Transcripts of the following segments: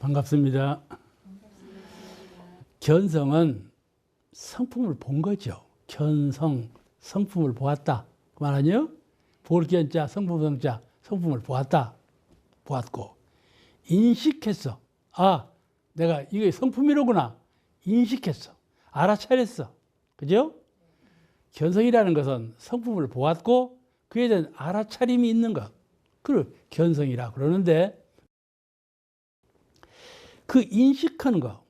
반갑습니다. 견성은 성품을 본 거죠. 견성, 성품을 보았다. 그 말 아니에요? 볼 견자, 성품 성자, 성품을 보았다. 보았고, 인식했어. 아, 내가 이게 성품이로구나. 인식했어. 알아차렸어. 그죠? 견성이라는 것은 성품을 보았고, 그에 대한 알아차림이 있는 것. 그걸 견성이라 그러는데, 그 인식하는 거,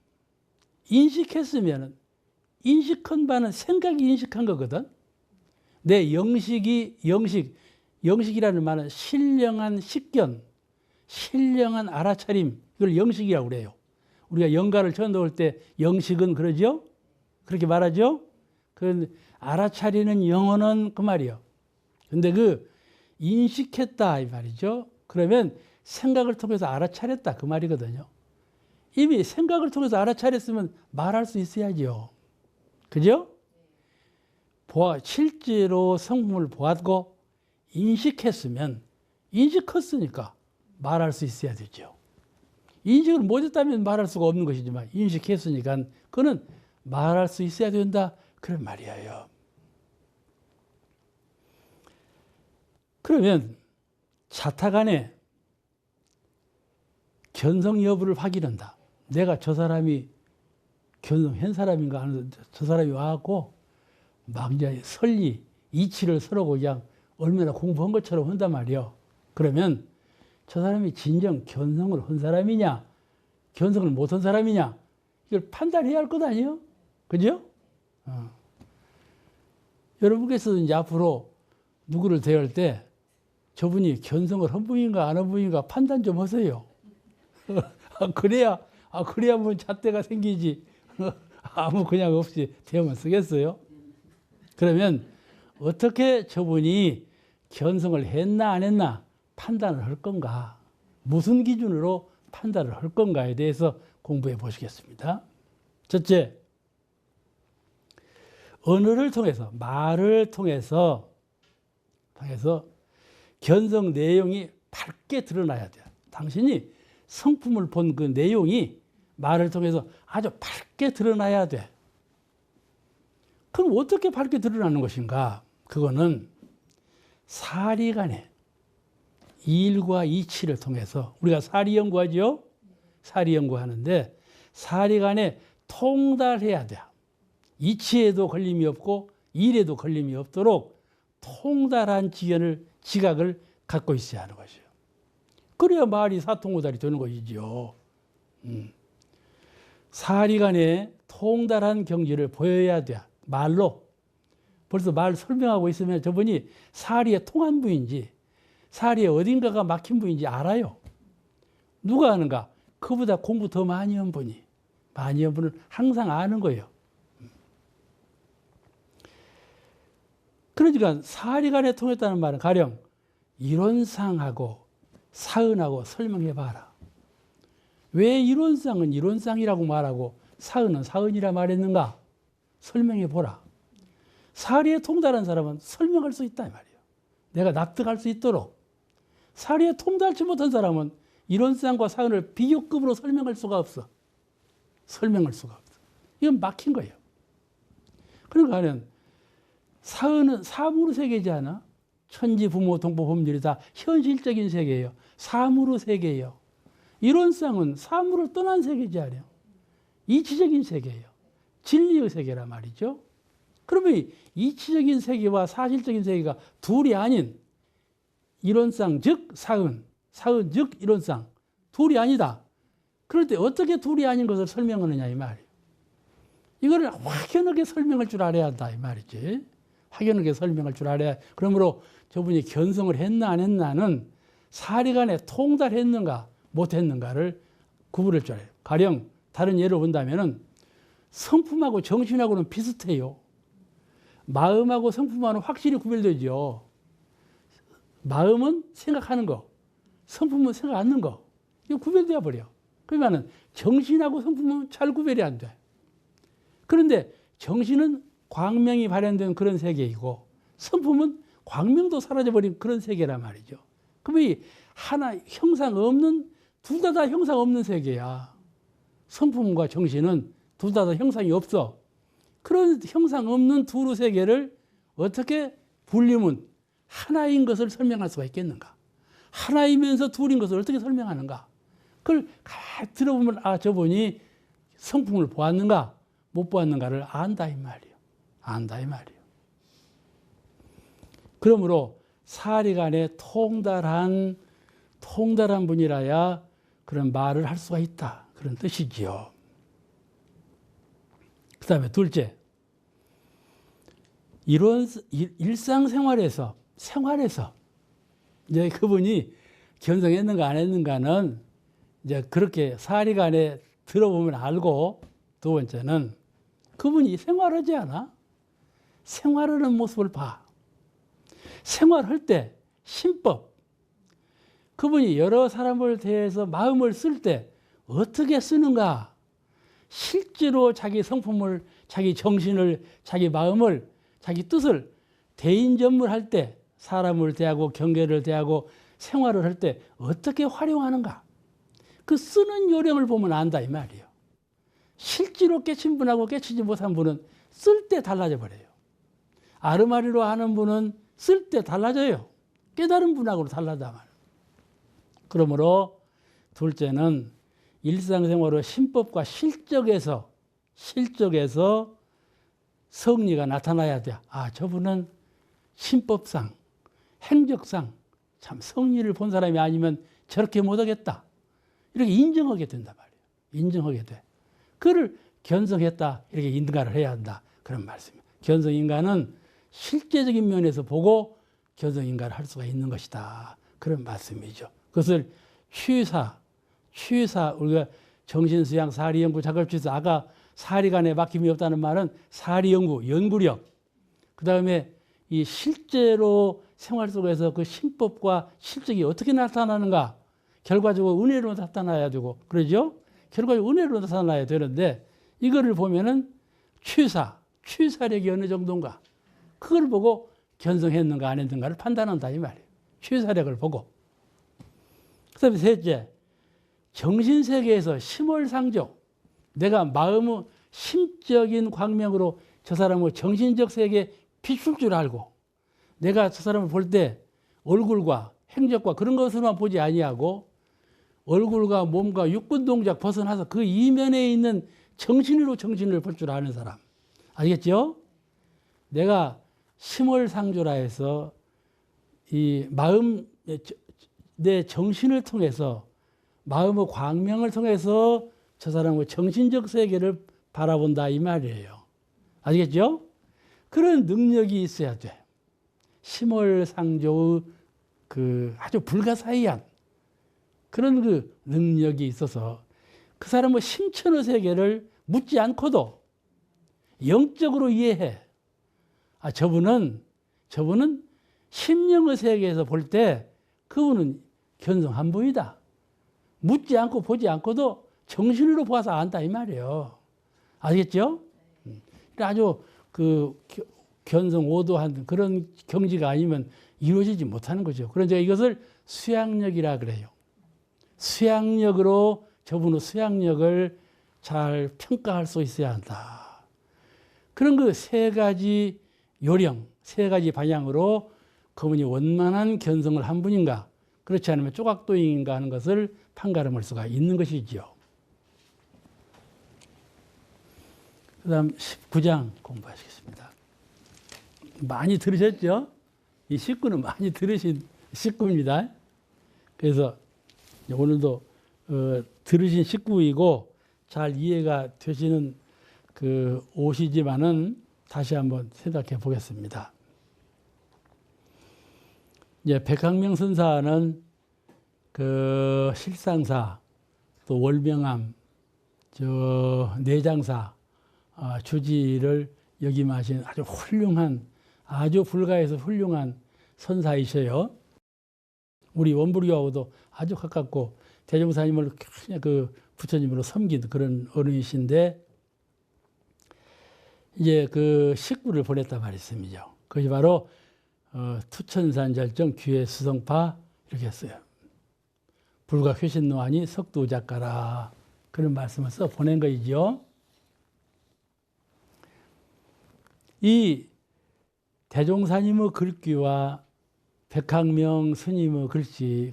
인식했으면 인식한 바는 생각이 인식한 거거든. 내 영식이라는 말은 신령한 식견, 신령한 알아차림, 이걸 영식이라고 그래요. 우리가 영가를 처음 넣을 때 영식은 그러죠? 그렇게 말하죠? 그 알아차리는 영혼은 그 말이요. 근데 그 인식했다 이 말이죠. 그러면 생각을 통해서 알아차렸다 그 말이거든요. 이미 생각을 통해서 알아차렸으면 말할 수 있어야죠. 그죠? 실제로 성품을 보았고 인식했으면 인식했으니까 말할 수 있어야 되죠. 인식을 못했다면 말할 수가 없는 것이지만 인식했으니까 그는 말할 수 있어야 된다 그런 말이에요. 그러면 자타간에 견성 여부를 확인한다. 내가 저 사람이 견성한 사람인가 하는 저 사람이 와갖고 막 이제 설리, 이치를 서로 그냥 얼마나 공부한 것처럼 한단 말이요. 그러면 저 사람이 진정 견성을 한 사람이냐, 견성을 못한 사람이냐, 이걸 판단해야 할 것 아니에요? 그죠? 여러분께서 이제 앞으로 누구를 대할 때 저분이 견성을 한 분인가 안 한 분인가 판단 좀 하세요. 그래야 뭐 잣대가 생기지. 아무 그냥 없이 대하면 쓰겠어요? 그러면 어떻게 저분이 견성을 했나 안 했나 판단을 할 건가? 무슨 기준으로 판단을 할 건가에 대해서 공부해 보시겠습니다. 첫째, 언어를 통해서, 말을 통해서 견성 내용이 밝게 드러나야 돼요. 당신이 성품을 본 그 내용이 말을 통해서 아주 밝게 드러나야 돼. 그럼 어떻게 밝게 드러나는 것인가? 그거는 사리간의 일과 이치를 통해서 우리가 사리 연구하죠? 사리 연구하는데 사리간에 통달해야 돼. 이치에도 걸림이 없고 일에도 걸림이 없도록 통달한 지각을 갖고 있어야 하는 것이에요. 그래야 말이 사통오달이 되는 것이죠. 사리간에 통달한 경지를 보여야 돼. 말로. 벌써 말 설명하고 있으면 저분이 사리에 통한 분인지 사리에 어딘가가 막힌 분인지 알아요. 누가 아는가? 그보다 공부 더 많이 한 분이. 많이 한 분은 항상 아는 거예요. 그러니까 사리간에 통했다는 말은 가령 이론상하고 사은하고 설명해 봐라. 왜 이론상은 이론상이라고 말하고 사은은 사은이라 말했는가? 설명해 보라. 사리에 통달한 사람은 설명할 수 있다 이 말이에요. 내가 납득할 수 있도록. 사리에 통달치 못한 사람은 이론상과 사은을 비교급으로 설명할 수가 없어. 설명할 수가 없어. 이건 막힌 거예요. 그러니까 사은은 사물의 세계지 않아? 천지, 부모, 동법, 법률이 다 현실적인 세계예요. 사물의 세계예요. 이론상은 사물을 떠난 세계지 않아요? 이치적인 세계예요. 진리의 세계란 말이죠. 그러면 이치적인 세계와 사실적인 세계가 둘이 아닌 이론상 즉 사은, 사은 즉 이론상 둘이 아니다. 그럴 때 어떻게 둘이 아닌 것을 설명하느냐 이 말이에요. 이거를 확연하게 설명할 줄 알아야 한다 이 말이지. 확연하게 설명할 줄 알아야. 그러므로 저분이 견성을 했나 안 했나는 사리간에 통달했는가 못했는가를 구분할 줄 알아요. 가령 다른 예를 본다면은 성품하고 정신하고는 비슷해요. 마음하고 성품하고는 확실히 구별되죠. 마음은 생각하는 거, 성품은 생각 않는 거. 이거 구별되어 버려. 그러면은 정신하고 성품은 잘 구별이 안 돼. 그런데 정신은 광명이 발현된 그런 세계이고 성품은 광명도 사라져버린 그런 세계란 말이죠. 그럼 이 하나 형상 없는 둘 다 형상 없는 세계야. 성품과 정신은 둘 다 형상이 없어. 그런 형상 없는 두루 세계를 어떻게 분리면 하나인 것을 설명할 수가 있겠는가? 하나이면서 둘인 것을 어떻게 설명하는가? 그걸 가만히 들어보면 저분이 성품을 보았는가 못 보았는가를 안다 이 말이에요. 안다 이 말이에요. 그러므로 사리간에 통달한 분이라야 그런 말을 할 수가 있다. 그런 뜻이지요. 그 다음에 둘째, 이런 일상생활에서 이제 그분이 견성했는가 안 했는가는 이제 그렇게 사리간에 들어보면 알고, 두 번째는 그분이 생활하지 않아? 생활하는 모습을 봐. 생활할 때 신법, 그분이 여러 사람을 대해서 마음을 쓸 때 어떻게 쓰는가? 실제로 자기 성품을, 자기 정신을, 자기 마음을, 자기 뜻을 대인전물할 때, 사람을 대하고 경계를 대하고 생활을 할 때 어떻게 활용하는가? 그 쓰는 요령을 보면 안다 이 말이에요. 실제로 깨친 분하고 깨치지 못한 분은 쓸 때 달라져 버려요. 아르마리로 하는 분은 쓸 때 달라져요. 깨달은 분하고는 달라다 말. 그러므로 둘째는 일상생활의 신법과 실적에서 성리가 나타나야 돼. 저분은 신법상, 행적상 참 성리를 본 사람이 아니면 저렇게 못하겠다. 이렇게 인정하게 된단 말이에요. 인정하게 돼. 그를 견성했다. 이렇게 인가를 해야 한다. 그런 말씀이에요. 견성인가는 실제적인 면에서 보고 견성인가를 할 수가 있는 것이다. 그런 말씀이죠. 그것을 취사, 우리가 정신수양, 사리연구, 작업취사, 아까 사리간에 막힘이 없다는 말은 사리연구, 연구력, 그 다음에 이 실제로 생활 속에서 그 신법과 실적이 어떻게 나타나는가, 결과적으로 은혜로 나타나야 되고, 그러죠? 결과적으로 은혜로 나타나야 되는데, 이거를 보면은 취사력이 어느 정도인가, 그걸 보고 견성했는가 안 했는가를 판단한다 이 말이에요. 취사력을 보고. 그 다음에 셋째, 정신세계에서 심월상조, 내가 마음의 심적인 광명으로 저 사람의 정신적 세계에 비출 줄 알고, 내가 저 사람을 볼 때 얼굴과 행적과 그런 것으로만 보지 아니하고 얼굴과 몸과 육군 동작 벗어나서 그 이면에 있는 정신으로 정신을 볼 줄 아는 사람. 아시겠죠? 내가 심월상조라 해서 이 마음, 내 정신을 통해서, 마음의 광명을 통해서 저 사람의 정신적 세계를 바라본다 이 말이에요. 아시겠죠? 그런 능력이 있어야 돼. 심월상조의 그 아주 불가사의한 그런 그 능력이 있어서 그 사람의 심천의 세계를 묻지 않고도 영적으로 이해해. 저분은 심령의 세계에서 볼 때 그분은 견성한 분이다. 묻지 않고 보지 않고도 정신으로 보아서 안다 이 말이에요. 아시겠죠? 아주 그 견성 오도한 그런 경지가 아니면 이루어지지 못하는 거죠. 그래서 이것을 수양력이라 그래요. 수양력으로, 저분의 수양력을 잘 평가할 수 있어야 한다. 그런 그 세 가지 요령, 세 가지 방향으로 그분이 원만한 견성을 한 분인가, 그렇지 않으면 조각도인인가 하는 것을 판가름할 수가 있는 것이지요. 그 다음 19장 공부하시겠습니다. 많이 들으셨죠? 이 19는 많이 들으신 19입니다. 그래서 오늘도 들으신 19이고 잘 이해가 되시는 그 옷이지만은 다시 한번 생각해 보겠습니다. 이제 백학명 선사는 그 실상사, 또 월명암, 내장사 주지를 역임하신 아주 훌륭한, 아주 불가에서 훌륭한 선사이셔요. 우리 원불교하고도 아주 가깝고 대종사님을 그 부처님으로 섬긴 그런 어른이신데, 이제 그 식구를 보냈단 말씀이죠. 그것이 바로 투천산 절정 귀해 수성파 이렇게 했어요. 불과 회신노하니 석두작가라. 그런 말씀을 써 보낸 거이죠. 이 대종사님의 글귀와 백학명 스님의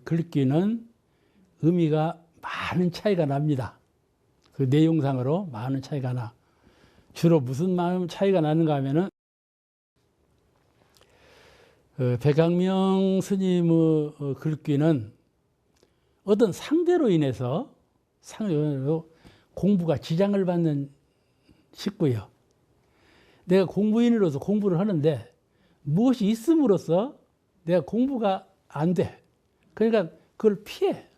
글귀는 의미가 많은 차이가 납니다. 그 내용상으로 많은 차이가 나. 주로 무슨 마음 차이가 나는가 하면은 백학명 스님의 글귀는 어떤 상대로 인해서 공부가 지장을 받는 식구요. 내가 공부인으로서 공부를 하는데 무엇이 있음으로써 내가 공부가 안 돼. 그러니까 그걸 피해.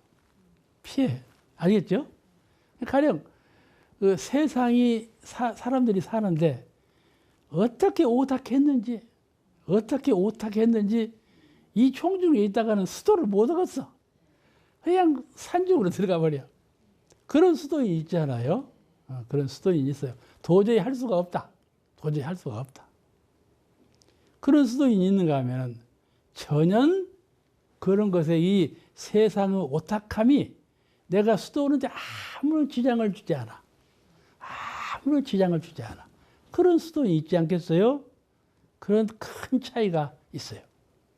알겠죠? 가령 그 세상이 사람들이 사는데 어떻게 오탁했는지 이 총중에 있다가는 수도를 못 얻었어. 그냥 산중으로 들어가 버려. 그런 수도인이 있잖아요. 그런 수도인이 있어요. 도저히 할 수가 없다. 그런 수도인이 있는가 하면 전혀 그런 것에 이 세상의 오탁함이 내가 수도하는데 아무런 지장을 주지 않아. 그런 수도인이 있지 않겠어요? 그런 큰 차이가 있어요.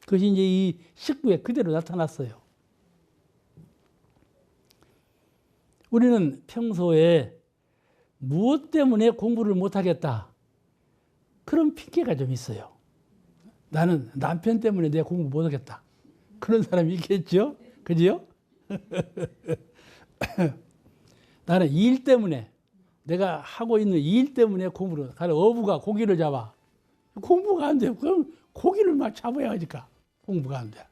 그것이 이제 이 식구에 그대로 나타났어요. 우리는 평소에 무엇 때문에 공부를 못하겠다. 그런 핑계가 좀 있어요. 나는 남편 때문에 내가 공부 못하겠다. 그런 사람이 있겠죠? 그죠? 나는 일 때문에 내가 하고 있는 일 때문에 공부를. 가령 어부가 고기를 잡아. 공부가 안 돼. 그럼 고기를 막 잡아야 하니까 공부가 안 돼.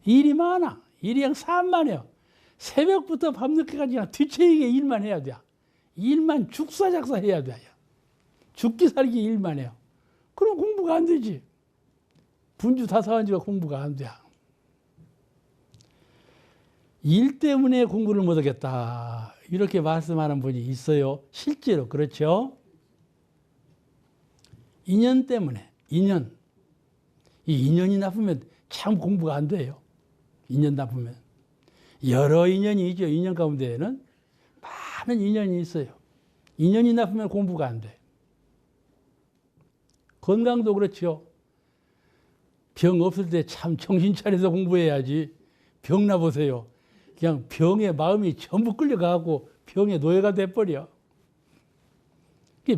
일이 많아. 일이 그냥 산만해요. 새벽부터 밤늦게까지 그냥 뒤처지게 일만 해야 돼. 일만 죽사작사 해야 돼. 죽기 살기 일만 해요. 그럼 공부가 안 되지. 분주 다사원지가 공부가 안 돼. 일 때문에 공부를 못하겠다. 이렇게 말씀하는 분이 있어요. 실제로 그렇죠. 인연 때문에. 이 인연이 나쁘면 참 공부가 안 돼요. 인연 나쁘면. 여러 인연이 있죠. 인연 가운데에는 많은 인연이 있어요. 인연이 나쁘면 공부가 안 돼. 건강도 그렇죠. 병 없을 때 참 정신 차려서 공부해야지. 병 나보세요. 그냥 병에 마음이 전부 끌려가고 병의 노예가 돼버려.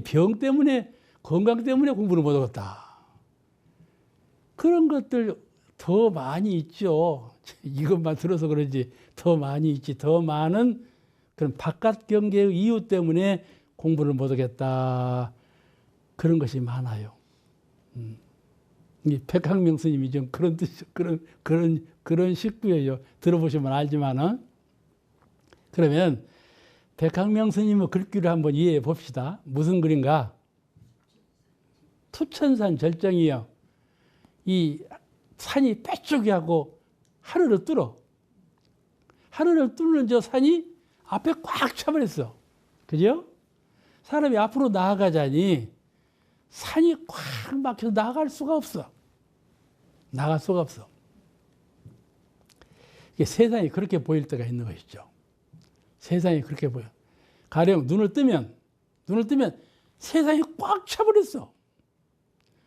병 때문에, 건강 때문에 공부를 못하겠다. 그런 것들 더 많이 있죠. 이것만 들어서 그런지 더 많이 있지. 더 많은 그런 바깥 경계의 이유 때문에 공부를 못하겠다. 그런 것이 많아요. 백학명 스님이 좀 그런 뜻, 그런 식구예요. 들어보시면 알지만은. 그러면 백학명 스님의 글귀를 한번 이해해 봅시다. 무슨 글인가? 투천산 절정이요. 이 산이 빼쪽이하고 하늘을 뚫어. 하늘을 뚫는 저 산이 앞에 꽉 차버렸어. 그죠? 사람이 앞으로 나아가자니 산이 꽉 막혀서 나갈 수가 없어. 이게 세상이 그렇게 보일 때가 있는 것이죠. 세상이 그렇게 보여. 가령 눈을 뜨면 세상이 꽉 차버렸어.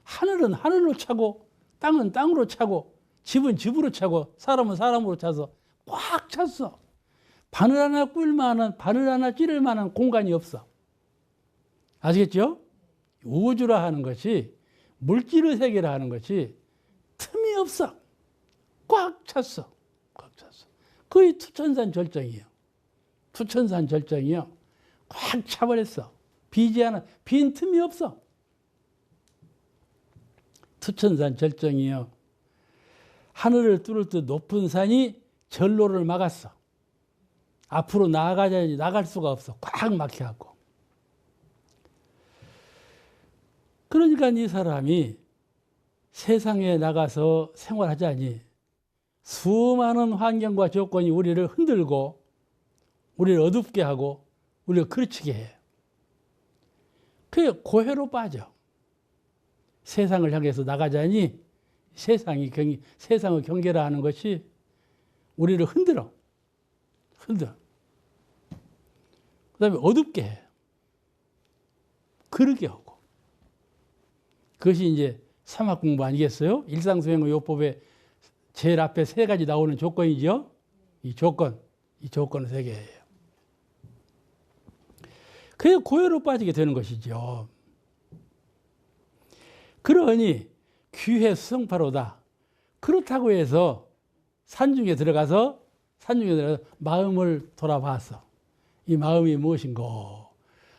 하늘은 하늘로 차고 땅은 땅으로 차고 집은 집으로 차고 사람은 사람으로 차서 꽉 찼어. 바늘 하나 꿀 만한, 바늘 하나 찌를 만한 공간이 없어. 아시겠죠? 우주라 하는 것이, 물질의 세계라 하는 것이 틈이 없어. 꽉 찼어. 거의 투천산 절정이에요. 꽉 차버렸어. 비지 않아. 빈 틈이 없어. 투천산 절정이요. 하늘을 뚫을 듯 높은 산이 전로를 막았어. 앞으로 나아가자니 나갈 수가 없어. 꽉 막혀갖고. 그러니까 이 사람이 세상에 나가서 생활하자니 수많은 환경과 조건이 우리를 흔들고 우리를 어둡게 하고 우리를 그르치게 해. 그게 고해로 빠져. 세상을 향해서 나가자니 세상의 경계라 하는 것이 우리를 흔들어. 흔들. 그 다음에 어둡게 해. 그르게 하고. 그것이 이제 삼학 공부 아니겠어요? 일상수행의 요법에 제일 앞에 세 가지 나오는 조건이죠. 이 조건은 세 개예요. 그게 고요로 빠지게 되는 것이죠. 그러니 귀회 수성파로다. 그렇다고 해서 산중에 들어가서 마음을 돌아봤어. 이 마음이 무엇인고?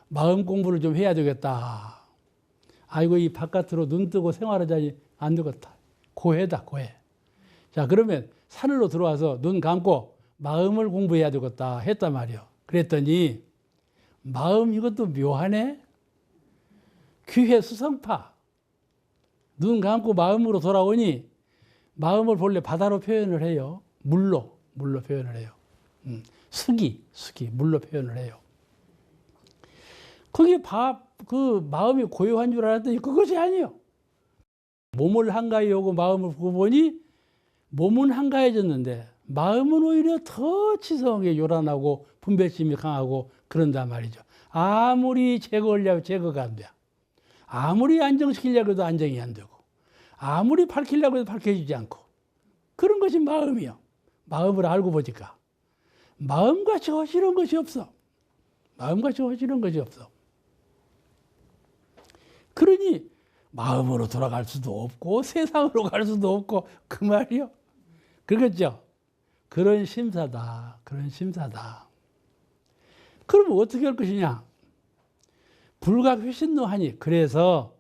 마음 공부를 좀 해야 되겠다. 아이고, 이 바깥으로 눈 뜨고 생활하자니 안 되겠다. 고해다, 고해. 자, 그러면 산으로 들어와서 눈 감고 마음을 공부해야 되겠다 했단 말이요. 그랬더니 마음 이것도 묘하네. 귀해 수성파. 눈 감고 마음으로 돌아오니 마음을 본래 바다로 표현을 해요. 물로 표현을 해요. 수기, 물로 표현을 해요. 그게 그 마음이 고요한 줄 알았더니 그것이 아니에요. 몸을 한가히 하고 마음을 보고 보니 몸은 한가해졌는데 마음은 오히려 더 치성하게 요란하고 분별심이 강하고 그런단 말이죠. 아무리 제거하려고 제거가 안 돼. 아무리 안정시키려고 해도 안정이 안 되고 아무리 밝히려고 해도 밝혀지지 않고 그런 것이 마음이요. 마음을 알고 보니까 마음같이 허시는 것이 없어. 마음같이 허시는 것이 없어. 그러니 마음으로 돌아갈 수도 없고 세상으로 갈 수도 없고 그 말이요. 그러겠죠? 그런 심사다. 그런 심사다. 그러면 어떻게 할 것이냐? 불각 회신노 하니 그래서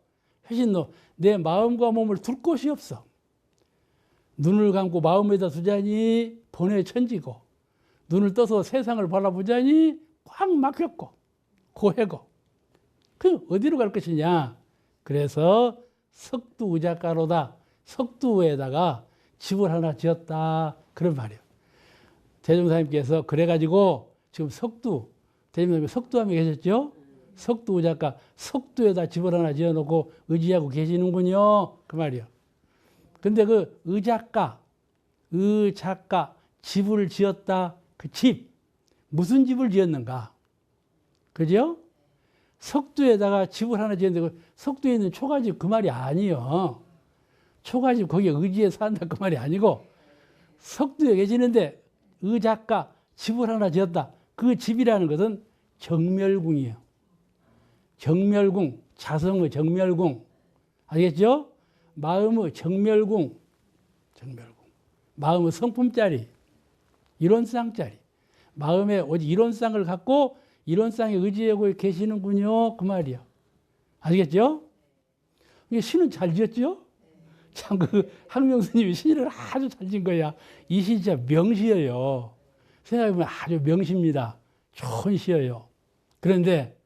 회신노 내 마음과 몸을 둘 곳이 없어. 눈을 감고 마음에다 두자니 번뇌 천지고 눈을 떠서 세상을 바라보자니 꽉 막혔고 고해고 그 어디로 갈 것이냐? 그래서 석두의작가로다. 석두에다가 집을 하나 지었다. 그런 말이에요. 대종사님께서 그래가지고 지금 대종사님 석두함에 계셨죠? 석두의작가, 석두에다 집을 하나 지어놓고 의지하고 계시는군요. 그 말이에요. 근데 그 의작가, 집을 지었다. 그 집, 무슨 집을 지었는가? 그죠? 석두에다가 집을 하나 지었는데 석두에 있는 초가집 그 말이 아니요. 초가집 거기에 의지해 산다 그 말이 아니고 석두에 계시는데 의작가 집을 하나 지었다. 그 집이라는 것은 정멸궁이에요. 정멸궁, 자성의 정멸궁. 알겠죠? 마음의 정멸궁. 마음의 성품짜리, 이론상짜리. 마음에 오직 이론상을 갖고 이론상에 의지하고 계시는군요. 그 말이요. 아시겠죠? 이게 시는 잘 지었죠? 참, 항명 스님이 시를 아주 잘 지은 거야. 이 시 진짜 명시예요. 생각해보면 아주 명시입니다. 좋은 시예요. 그런데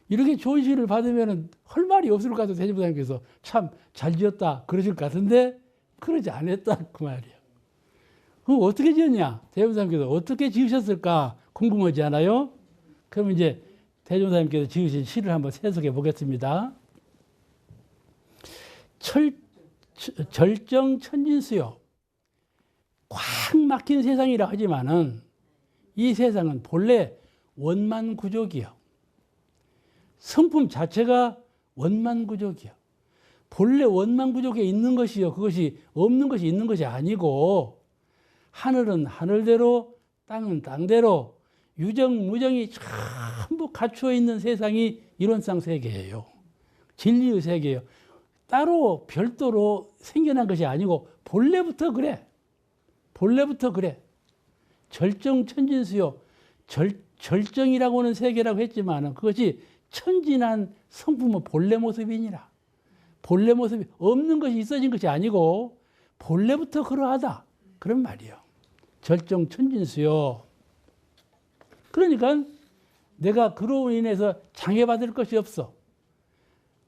이렇게 좋은 시를 받으면 할 말이 없을 것 같아요. 대종사님께서 참 잘 지었다 그러실 것 같은데 그러지 않았다 그 말이에요. 그럼 어떻게 지었냐? 대종사님께서 어떻게 지으셨을까 궁금하지 않아요? 그럼 이제 대종사님께서 지으신 시를 한번 해석해 보겠습니다. 절정 천진수요. 꽉 막힌 세상이라 하지만은 이 세상은 본래 원만구족이요. 성품 자체가 원만구족이요. 본래 원만구족에 있는 것이요. 그것이 없는 것이 있는 것이 아니고 하늘은 하늘대로 땅은 땅대로 유정무정이 전부 갖추어 있는 세상이 이론상 세계예요. 진리의 세계예요. 따로 별도로 생겨난 것이 아니고 본래부터 그래. 본래부터 그래. 절정천진수요. 절정이라고 하는 세계라고 했지만 그것이 천진한 성품의 본래 모습이니라. 본래 모습이 없는 것이 있어진 것이 아니고 본래부터 그러하다. 그런 말이에요. 절정천진수요. 그러니까 내가 그로 인해서 장애받을 것이 없어.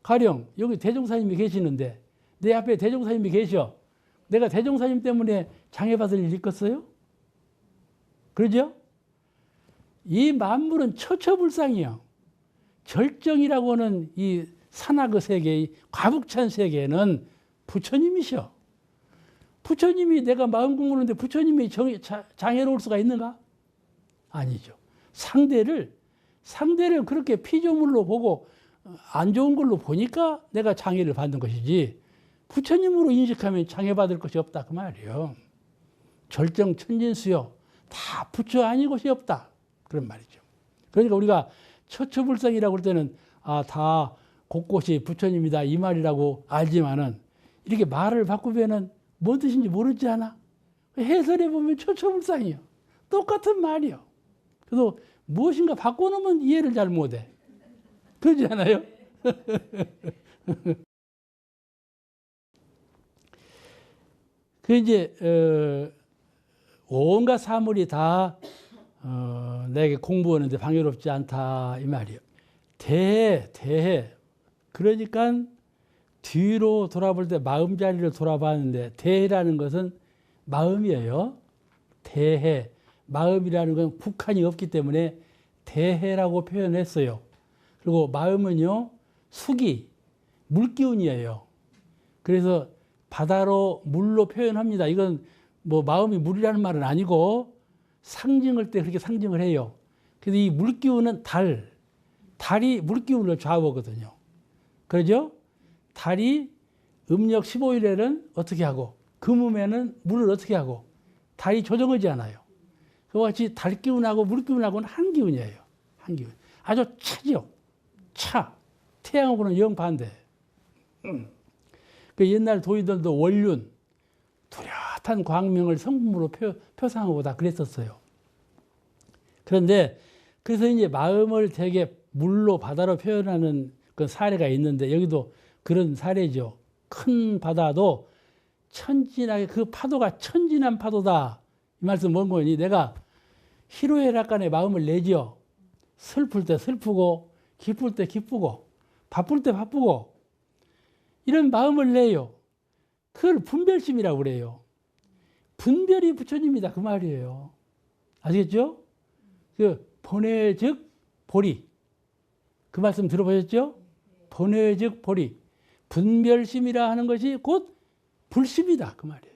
가령 여기 대종사님이 계시는데 내 앞에 대종사님이 계셔. 내가 대종사님 때문에 장애받을 일 있겠어요? 그러죠? 이 만물은 처처불상이요. 절정이라고 하는 이 산악의 세계, 이 과북찬 세계는 부처님이셔. 부처님이 내가 마음 공부하는데 부처님이 장애로울 수가 있는가? 아니죠. 상대를 그렇게 피조물로 보고 안 좋은 걸로 보니까 내가 장애를 받는 것이지, 부처님으로 인식하면 장애받을 것이 없다 그 말이에요. 절정천진수요. 다 부처 아닌 것이 없다. 그런 말이죠. 그러니까 우리가 처처불상이라고 할 때는 다 곳곳이 부처님이다 이 말이라고 알지만은, 이렇게 말을 바꾸면은 뭔 뜻인지 모르지 않아? 해설해 보면 처처불상이요. 똑같은 말이요. 그래서 무엇인가 바꿔놓으면 이해를 잘 못해. 그러지 않아요? 그 이제 온갖 사물이 다 내게 공부하는데 방해롭지 않다 이 말이에요. 대해. 그러니까 뒤로 돌아볼 때 마음자리를 돌아봤는데, 대해라는 것은 마음이에요. 대해. 마음이라는 건 국한이 없기 때문에 대해라고 표현했어요. 그리고 마음은요, 수기, 물기운이에요. 그래서 바다로 물로 표현합니다. 이건 뭐 마음이 물이라는 말은 아니고 상징할 때 그렇게 상징을 해요. 그래서 이 물기운은 달이 물기운을 좌우거든요. 그러죠? 달이 음력 15일에는 어떻게 하고, 금음에는 물을 어떻게 하고, 달이 조정하지 않아요. 그와 같이 달 기운하고 물 기운하고는 한 기운이에요. 한 기운. 아주 차죠. 차. 태양하고는 영반대. 그 옛날 도인들도 원륜, 뚜렷한 광명을 성품으로 표상하고 다 그랬었어요. 그런데 그래서 이제 마음을 되게 물로 바다로 표현하는 그 사례가 있는데, 여기도 그런 사례죠. 큰 바다도 천진하게, 그 파도가 천진한 파도다. 이 말씀 뭔 거니? 내가 희로애락간에 마음을 내죠. 슬플 때 슬프고, 기쁠 때 기쁘고, 바쁠 때 바쁘고, 이런 마음을 내요. 그걸 분별심이라고 그래요. 분별이 부처님이다 그 말이에요. 아시겠죠? 그 본회즉 보리, 그 말씀 들어보셨죠? 본회즉 보리. 분별심이라 하는 것이 곧 불심이다 그 말이에요.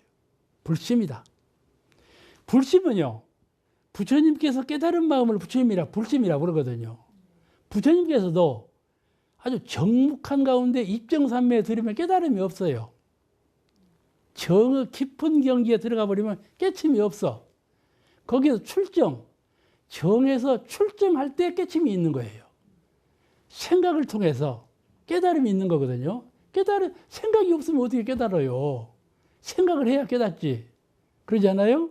불심이다. 불심은요, 부처님께서 깨달은 마음을 불심이라 그러거든요. 부처님께서도 아주 정묵한 가운데 입정삼매에 들으면 깨달음이 없어요. 정의 깊은 경지에 들어가 버리면 깨침이 없어. 거기에서 정에서 출정할 때 깨침이 있는 거예요. 생각을 통해서 깨달음이 있는 거거든요. 생각이 없으면 어떻게 깨달아요? 생각을 해야 깨닫지. 그러지 않아요?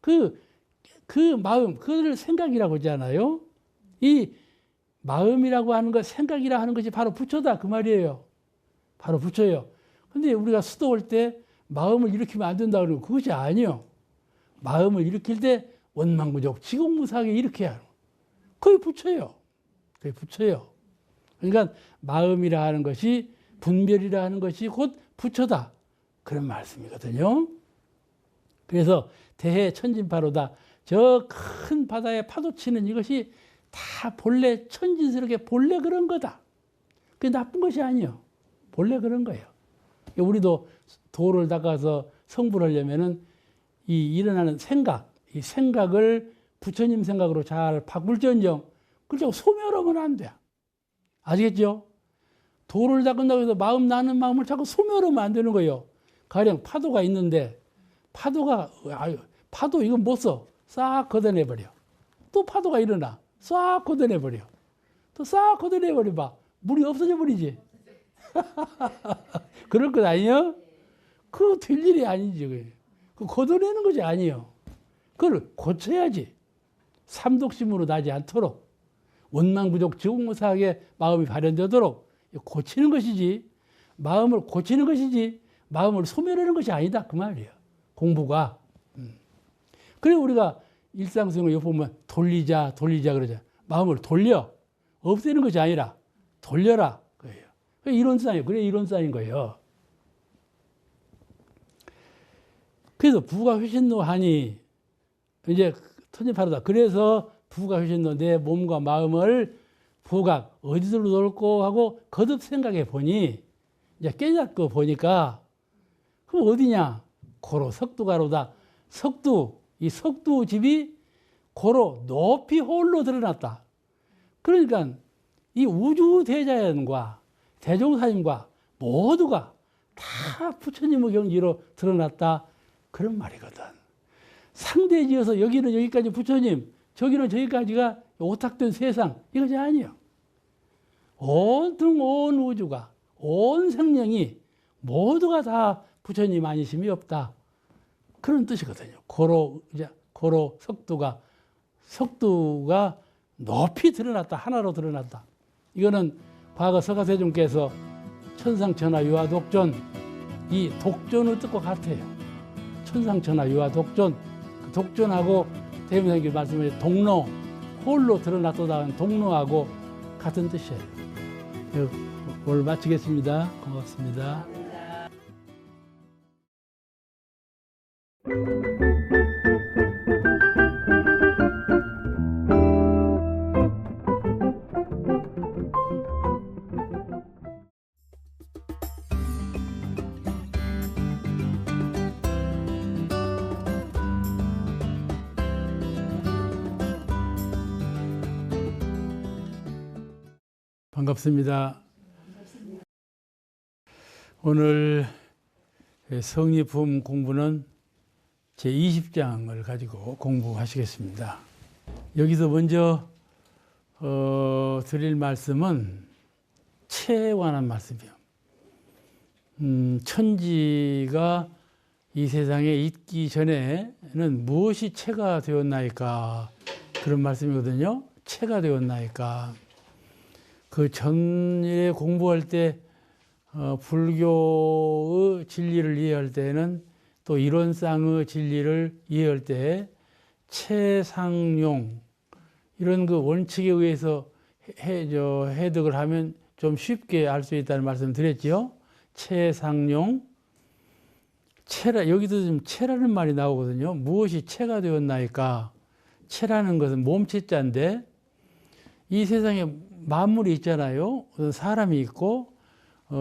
그 마음, 그걸 생각이라고 하잖아요. 이 마음이라고 하는 것, 생각이라 하는 것이 바로 부처다 그 말이에요. 바로 부처예요. 근데 우리가 수도할 때 마음을 일으키면 안 된다 그러면 그것이 아니에요. 마음을 일으킬 때 원망부족, 지공무사하게 일으켜야 하는. 그게 부처예요. 그게 부처예요. 그러니까 마음이라 하는 것이, 분별이라 하는 것이 곧 부처다. 그런 말씀이거든요. 그래서 대해 천진파로다. 저 큰 바다에 파도 치는 이것이 다 본래 천진스럽게 본래 그런 거다. 그게 나쁜 것이 아니에요. 본래 그런 거예요. 우리도 도를 닦아서 성불하려면은 이 일어나는 생각, 이 생각을 부처님 생각으로 잘 바꿀지언정, 그렇다고 소멸하면 안 돼. 아시겠죠? 도를 닦는다고 해서 나는 마음을 자꾸 소멸하면 안 되는 거예요. 가령 파도가 있는데, 파도 이건 못 써. 싹 걷어내버려. 또 파도가 일어나. 싹 걷어내버려. 또 싹 걷어내버려봐. 물이 없어져 버리지. 그럴 것 아니에요? 그거 될 일이 아니지. 그 걷어내는 것이 아니에요. 그걸 고쳐야지. 삼독심으로 나지 않도록, 원망부족 지공무사하게 마음이 발현되도록 고치는 것이지, 마음을 고치는 것이지 마음을 소멸하는 것이 아니다 그 말이에요. 공부가. 그래 우리가 일상생활 옆에 보면 돌리자 그러죠. 마음을 돌려. 없애는 것이 아니라 돌려라 그래요. 이론상이에요. 그래 이론상인 거예요. 그래서 부가 회신노 하니 이제 천진파로다. 그래서 부가 회신노, 내 몸과 마음을 부각 어디로 놓을고 하고 거듭 생각해 보니, 이제 깨닫고 보니까, 그럼 어디냐? 고로 석두가로다. 석두, 이 석두 집이 고로 높이 홀로 드러났다. 그러니까 이 우주 대자연과 대종사님과 모두가 다 부처님의 경지로 드러났다. 그런 말이거든. 상대지어서 여기는 여기까지 부처님, 저기는 저기까지가 오탁된 세상, 이것이 아니에요. 온통 온 우주가, 온 생명이 모두가 다 부처님 아니심이 없다. 그런 뜻이거든요. 고로 석두가 높이 드러났다. 하나로 드러났다. 이거는 과거 서가세존께서 천상천하 유화독존, 이 독존의 뜻과 같아요. 천상천하 유화독존, 그 독존하고 대무생님 말씀하신 동로, 홀로 드러났다는 동로하고 같은 뜻이에요. 오늘 마치겠습니다. 고맙습니다. 반갑습니다. 오늘 성리품 공부는 제20장을 가지고 공부하시겠습니다. 여기서 먼저 드릴 말씀은 체에 관한 말씀이에요. 천지가 이 세상에 있기 전에는 무엇이 체가 되었나이까, 그런 말씀이거든요. 체가 되었나이까. 그 전에 공부할 때 불교의 진리를 이해할 때는 또 이론상의 진리를 이해할 때 체상용 이런 그 원칙에 의해서 해석을 하면 좀 쉽게 알 수 있다는 말씀 드렸죠. 체상용, 체라, 여기도 좀 체라는 말이 나오거든요. 무엇이 체가 되었나이까. 체라는 것은 몸체자인데 이 세상에 만물이 있잖아요. 사람이 있고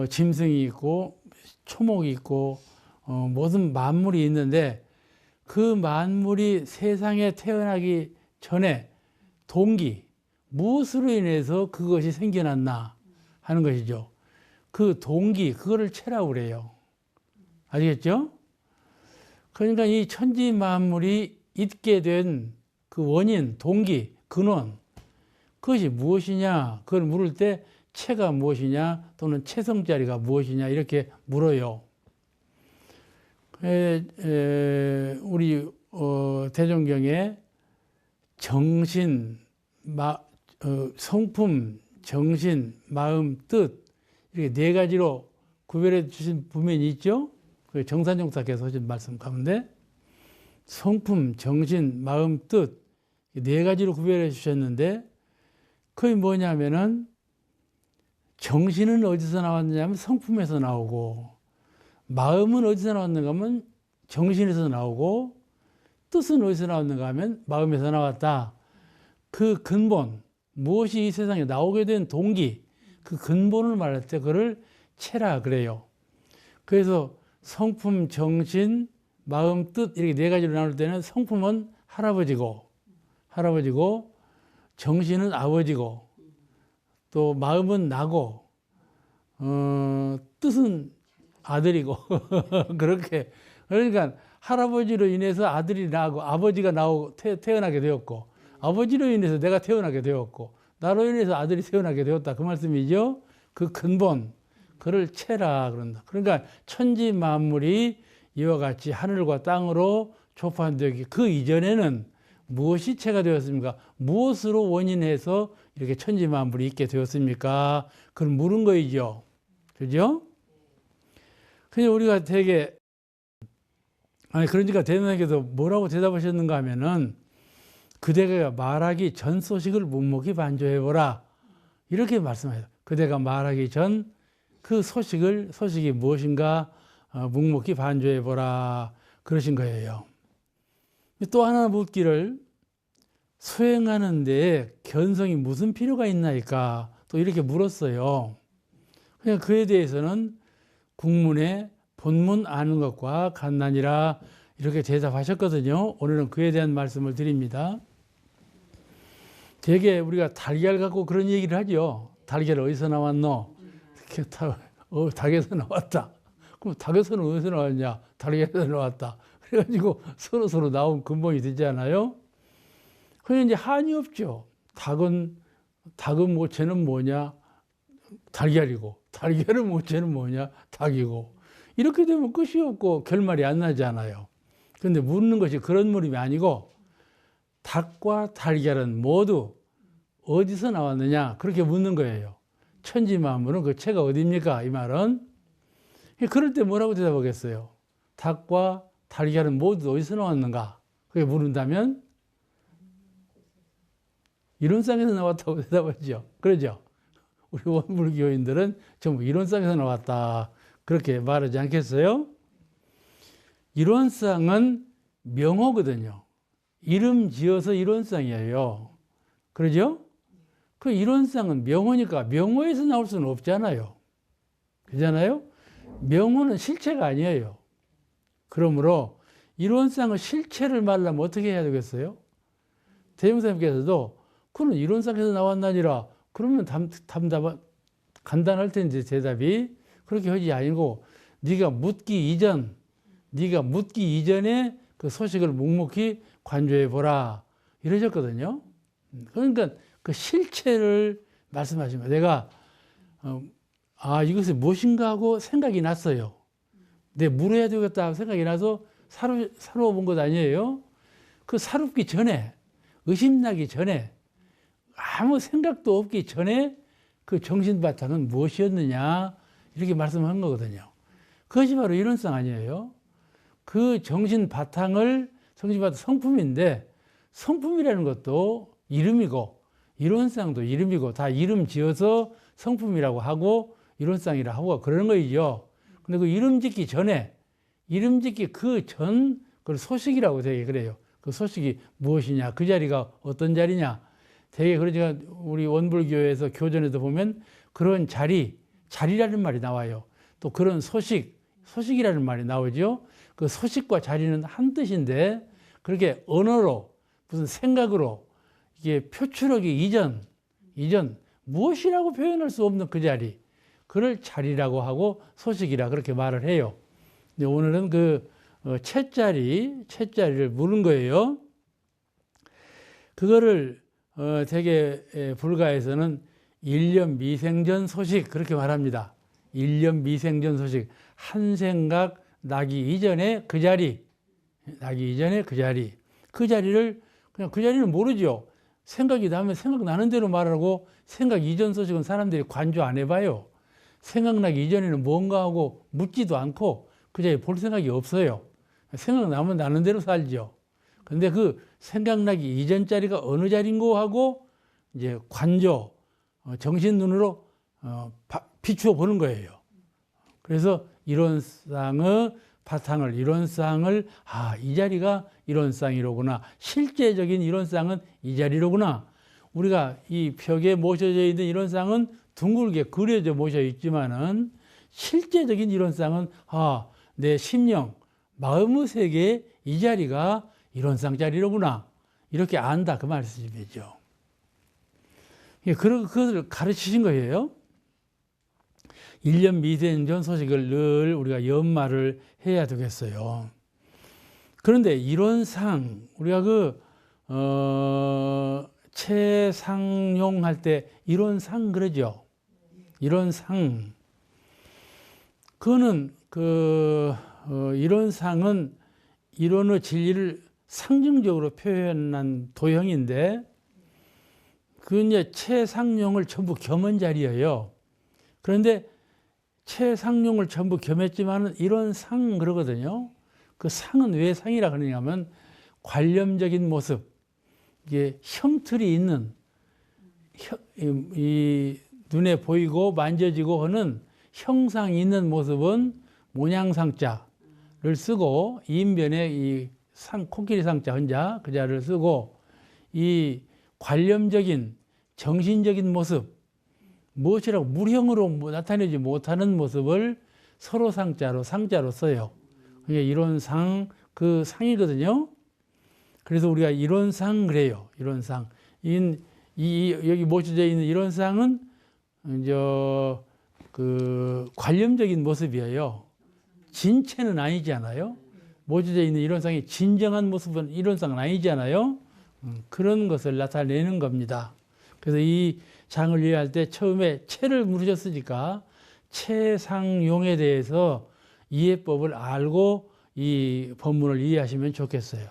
짐승이 있고 초목이 있고 모든 만물이 있는데 그 만물이 세상에 태어나기 전에 동기, 무엇으로 인해서 그것이 생겨났나 하는 것이죠. 그 동기, 그거를 체라고 그래요. 아시겠죠? 그러니까 이 천지 만물이 있게 된 그 원인, 동기, 근원, 그것이 무엇이냐, 그걸 물을 때 체가 무엇이냐 또는 체성자리가 무엇이냐 이렇게 물어요. 우리 대종경에 정신, 성품, 정신, 마음, 뜻 이렇게 네 가지로 구별해 주신 부면이 있죠. 그 정산종사께서 하신 말씀 가운데 성품, 정신, 마음, 뜻 네 가지로 구별해 주셨는데 그게 뭐냐면은 정신은 어디서 나왔느냐면 성품에서 나오고, 마음은 어디서 나왔는가 하면 정신에서 나오고, 뜻은 어디서 나왔는가 하면 마음에서 나왔다. 그 근본, 무엇이 이 세상에 나오게 된 동기, 그 근본을 말할 때 그걸 체라 그래요. 그래서 성품, 정신, 마음, 뜻 이렇게 네 가지로 나눌 때는 성품은 할아버지고 정신은 아버지고 또 마음은 나고 뜻은 아들이고 그렇게, 그러니까 할아버지로 인해서 아들이 나고 아버지가 나오고 태어나게 되었고, 아버지로 인해서 내가 태어나게 되었고, 나로 인해서 아들이 태어나게 되었다, 그 말씀이죠. 그 근본, 그를 체라 그런다. 그러니까 천지 만물이 이와 같이 하늘과 땅으로 조판되기 그 이전에는 무엇이 체가 되었습니까? 무엇으로 원인해서 이렇게 천지 만물이 있게 되었습니까? 그걸 물은 거이죠. 그죠? 그냥 우리가 되게, 그러니까 대노에게도 뭐라고 대답하셨는가 하면은, 그대가 말하기 전 소식을 묵묵히 반조해보라, 이렇게 말씀하세요. 그대가 말하기 전 그 소식이 무엇인가 묵묵히 반조해보라, 그러신 거예요. 또 하나 묻기를, 수행하는 데 견성이 무슨 필요가 있나이까, 또 이렇게 물었어요. 그냥 그에 대해서는 국문에 본문 아는 것과 같나니라 이렇게 대답하셨거든요. 오늘은 그에 대한 말씀을 드립니다. 되게 우리가 달걀 갖고 그런 얘기를 하죠. 달걀 어디서 나왔노? 이렇게 닭에서 나왔다. 그럼 닭에서는 어디서 나왔냐? 달걀에서 나왔다. 그래가지고 서로 나온 근본이 되잖아요. 그냥 이제 한이 없죠. 닭은 모체는 뭐냐? 달걀이고, 달걀은 모체는 뭐냐? 닭이고. 이렇게 되면 끝이 없고 결말이 안 나잖아요. 그런데 묻는 것이 그런 물음이 아니고, 닭과 달걀은 모두 어디서 나왔느냐? 그렇게 묻는 거예요. 천지만물은 그 체가 어디입니까? 이 말은. 그럴 때 뭐라고 대답하겠어요? 닭과 달걀은 모두 어디서 나왔는가? 그게 물은다면 이론상에서 나왔다고 대답하죠. 그러죠? 우리 원불교인들은 전부 이론상에서 나왔다. 그렇게 말하지 않겠어요? 이론상은 명호거든요. 이름 지어서 이론상이에요. 그러죠? 그 이론상은 명호니까 명호에서 나올 수는 없잖아요. 그렇잖아요? 명호는 실체가 아니에요. 그러므로 이론상의 실체를 말하면 어떻게 해야 되겠어요? 대명사님께서도 그는 이론상에서 나왔나니라. 그러면 간단할 텐데 대답이 그렇게 하지 아니고 네가 묻기 이전에 그 소식을 묵묵히 관조해 보라 이러셨거든요. 그러니까 그 실체를 말씀하신 거예요. 내가 이것이 무엇인가 하고 생각이 났어요. 내 물어야 되겠다 하고 생각이 나서 사러 본 것 아니에요. 그 사롭기 전에, 의심나기 전에, 아무 생각도 없기 전에 그 정신 바탕은 무엇이었느냐 이렇게 말씀한 거거든요. 그것이 바로 이론상 아니에요. 그 정신 바탕 성품인데, 성품이라는 것도 이름이고 이론상도 이름이고 다 이름 지어서 성품이라고 하고 이론상이라고 하고 그러는 거이죠. 근데 그 이름 짓기 그 소식이라고 되게 그래요. 그 소식이 무엇이냐, 그 자리가 어떤 자리냐. 되게 그러니까 우리 원불교에서 교전에도 보면 그런 자리라는 말이 나와요. 또 그런 소식이라는 말이 나오죠. 그 소식과 자리는 한 뜻인데 그렇게 언어로 무슨 생각으로 이게 표출하기 이전 무엇이라고 표현할 수 없는 그 자리, 그걸 자리라고 하고 소식이라 그렇게 말을 해요. 근데 오늘은 그 채자리를 물은 거예요. 그거를 되게 불가에서는 1년 미생전 소식 그렇게 말합니다. 1년 미생전 소식, 한 생각 나기 이전에 그 자리, 그 자리를 그냥 그 자리는 모르죠. 생각이 나면 생각나는 대로 말하고, 생각 이전 소식은 사람들이 관조 안 해봐요. 생각나기 이전에는 뭔가 하고 묻지도 않고 그 자리에 볼 생각이 없어요. 생각나면 나는 대로 살죠. 근데 그 생각나기 이전 자리가 어느 자리인고 하고 이제 관조, 정신 눈으로 비추어 보는 거예요. 그래서 이론상의 바탕을, 이론상을, 이 자리가 이론상이로구나. 실제적인 이론상은 이 자리로구나. 우리가 이 벽에 모셔져 있는 이론상은 둥글게 그려져 모셔 있지만은 실제적인 이론상은 내 심령, 마음의 세계의 이 자리가 이론상 자리로구나. 이렇게 안다. 그 말씀이죠. 그것을 가르치신 거예요. 1년 미생전 소식을 늘 우리가 연말을 해야 되겠어요. 그런데 이론상 우리가 최상용 할 때 이론상 그러죠. 이론상. 그거는 이론상은 이론의 진리를 상징적으로 표현한 도형인데, 그건 이제 최상용을 전부 겸한 자리예요. 그런데 최상용을 전부 겸했지만은 이론상 그러거든요. 그 상은 왜 상이라 그러냐면 관념적인 모습, 이게 형틀이 있는, 이 눈에 보이고 만져지고 하는 형상이 있는 모습은 모양상자를 쓰고, 인변에 이 코끼리 상자 혼자 그 자를 쓰고, 이 관념적인 정신적인 모습, 무엇이라고 물형으로 나타내지 못하는 모습을 서로 상자로 써요. 그게 이론상 그 상이거든요. 그래서 우리가 이론상 그래요. 이론상. 여기 모셔져 있는 이런 쌍은 이제 그 관념적인 모습이에요. 진체는 아니잖아요. 모셔져 있는 이런 쌍이 진정한 모습은 이런 쌍은 아니잖아요. 그런 것을 나타내는 겁니다. 그래서 이 장을 이해할 때 처음에 체를 물으셨으니까 체상용에 대해서 이해법을 알고 이 법문을 이해하시면 좋겠어요.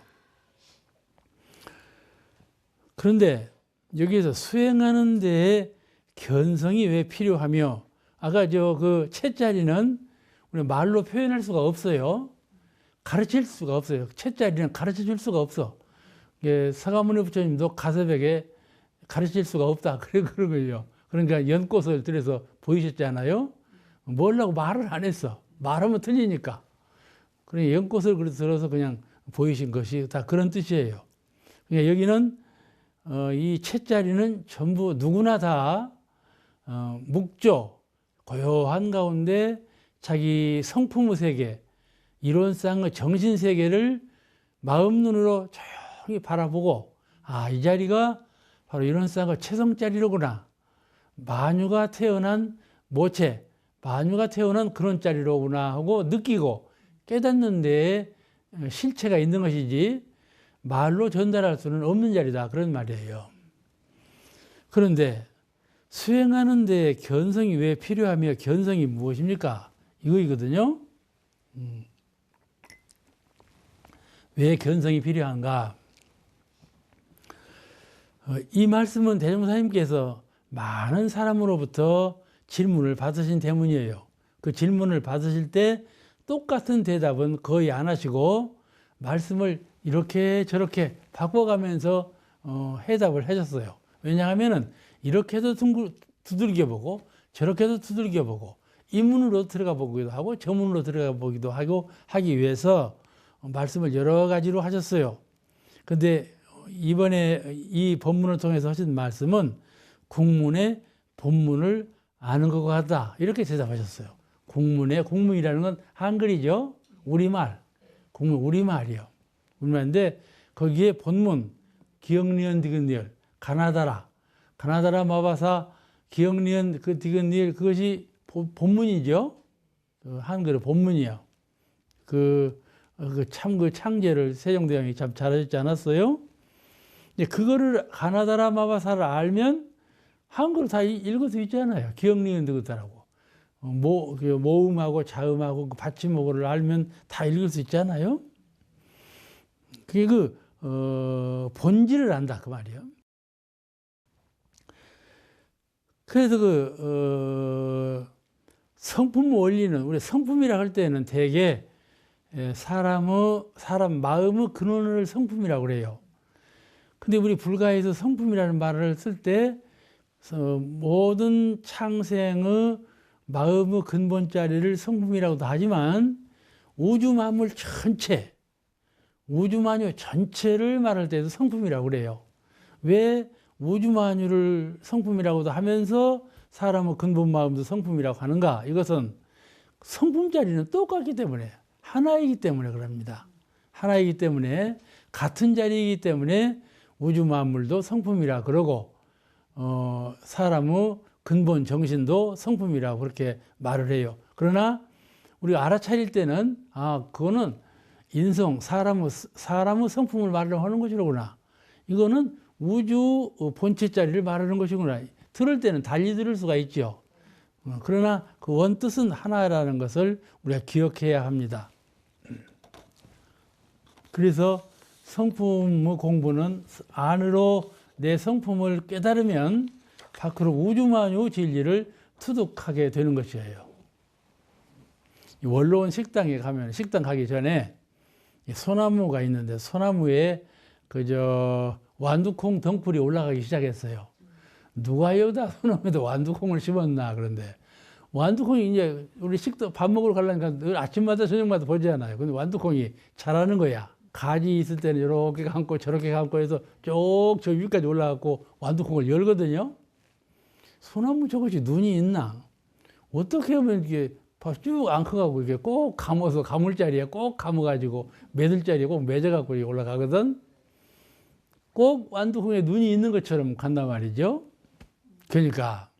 그런데 여기에서 수행하는 데에 견성이 왜 필요하며, 아까 그 채자리는 우리 말로 표현할 수가 없어요. 가르칠 수가 없어요. 채자리는 가르쳐 줄 수가 없어. 서가모니 부처님도 가섭에게 가르칠 수가 없다. 그런 거예요. 그러니까 연꽃을 들여서 보이셨잖아요. 뭐라고 말을 안 했어. 말하면 틀리니까. 그러니까 연꽃을 들어서 그냥 보이신 것이 다 그런 뜻이에요. 그러니까 여기는 이 채자리는 전부 누구나 다 묵조, 고요한 가운데 자기 성품의 세계, 이론상의 정신 세계를 마음 눈으로 조용히 바라보고, 이 자리가 바로 이론상의 체성자리로구나. 마녀가 태어난 모체, 마녀가 태어난 그런 자리로구나 하고 느끼고 깨닫는 데에 실체가 있는 것이지 말로 전달할 수는 없는 자리다. 그런 말이에요. 그런데 수행하는 데 견성이 왜 필요하며 견성이 무엇입니까? 이거이거든요. 왜 견성이 필요한가? 이 말씀은 대종사님께서 많은 사람으로부터 질문을 받으신 때문이에요. 그 질문을 받으실 때 똑같은 대답은 거의 안 하시고 말씀을 이렇게 저렇게 바꿔가면서 해답을 하셨어요. 왜냐하면 이렇게도 두들겨보고 저렇게도 두들겨보고 이 문으로 들어가 보기도 하고 저 문으로 들어가 보기도 하기 위해서 말씀을 여러 가지로 하셨어요. 그런데 이번에 이 본문을 통해서 하신 말씀은 국문의 본문을 아는 것 같다. 이렇게 대답하셨어요. 국문이라는 건 한글이죠. 우리말. 국문, 우리말이요. 우리말인데 거기에 본문, 기억니은 디귿니을, 가나다라 마바사, 기억니은 그 디귿니을, 그것이 본문이죠. 한글의 본문이요. 그 창제를 세종대왕이 참 잘하셨지 않았어요? 그거를 가나다라 마바사를 알면 한글을 다 읽을 수 있잖아요. 기억니은 디귿다라고. 모음하고 자음하고 그 받침어고를 알면 다 읽을 수 있잖아요. 그게 본질을 안다 그 말이에요. 그래서 성품 원리는, 우리 성품이라 할 때는 대개 사람 마음의 근원을 성품이라고 그래요. 근데 우리 불가에서 성품이라는 말을 쓸 때 모든 창생의 마음의 근본 자리를 성품이라고도 하지만 우주 만물 전체, 우주 만유 전체를 말할 때도 성품이라고 그래요. 왜 우주 만유를 성품이라고도 하면서 사람의 근본 마음도 성품이라고 하는가? 이것은 성품 자리는 똑같기 때문에, 하나이기 때문에 그럽니다. 하나이기 때문에, 같은 자리이기 때문에 우주 만물도 성품이라 그러고 사람의 근본 정신도 성품이라고 그렇게 말을 해요. 그러나 우리가 알아차릴 때는 그거는 인성, 사람의 성품을 말하려고 하는 것이로구나. 이거는 우주 본체 자리를 말하는 것이구나. 들을 때는 달리 들을 수가 있죠. 그러나 그 원뜻은 하나라는 것을 우리가 기억해야 합니다. 그래서 성품의 공부는 안으로 내 성품을 깨달으면 밖으로 우주만유 진리를 투득하게 되는 것이에요. 원로원 식당에 가면, 식당 가기 전에 소나무가 있는데 소나무에 완두콩 덩굴이 올라가기 시작했어요. 누가 여기다 소나무에다 완두콩을 심었나. 그런데 완두콩이 이제 우리 식당 밥 먹으러 가려니까 늘 아침마다 저녁마다 보잖아요. 근데 완두콩이 자라는 거야. 가지 있을 때는 이렇게 감고 저렇게 감고 해서 쭉 저 위까지 올라가고 완두콩을 열거든요. 소나무 저것이 눈이 있나? 어떻게 하면 이게 쭉 안 커가고 이게 꼭 감아서 가물 자리에 꼭 감아가지고 매들 자리에 꼭 맺어갖고 올라가거든. 꼭 완두콩에 눈이 있는 것처럼 간단 말이죠. 그러니까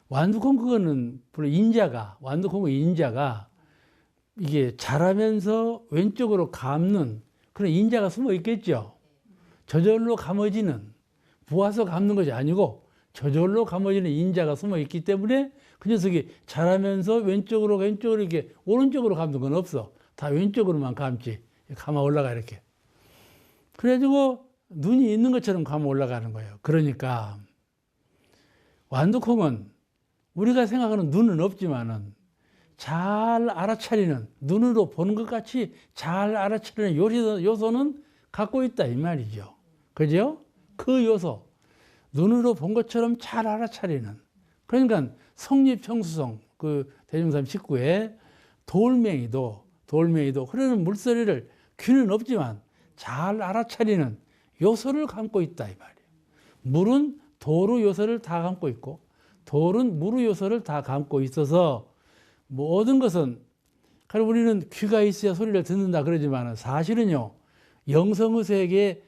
완두콩 그거는 완두콩의 인자가 이게 자라면서 왼쪽으로 감는 그런 인자가 숨어 있겠죠. 저절로 감아지는, 부어서 감는 것이 아니고 저절로 감아지는 인자가 숨어 있기 때문에 그 녀석이 자라면서 왼쪽으로 이렇게 오른쪽으로 감는 건 없어. 다 왼쪽으로만 감지. 감아 올라가 이렇게. 그래가지고 눈이 있는 것처럼 감아 올라가는 거예요. 그러니까 완두콩은 우리가 생각하는 눈은 없지만은 잘 알아차리는, 눈으로 보는 것 같이 잘 알아차리는 요소는 갖고 있다 이 말이죠. 그죠? 그 요소, 눈으로 본 것처럼 잘 알아차리는. 그러니까 성립형수성, 그 대종삼 19에 돌멩이도 흐르는 물소리를 귀는 없지만 잘 알아차리는 요소를 감고 있다 이 말이에요. 물은 도루 요소를 다 감고 있고 돌은 무르 요소를 다 감고 있어서 모든 것은, 우리는 귀가 있어야 소리를 듣는다 그러지만 사실은요, 영성의 세계에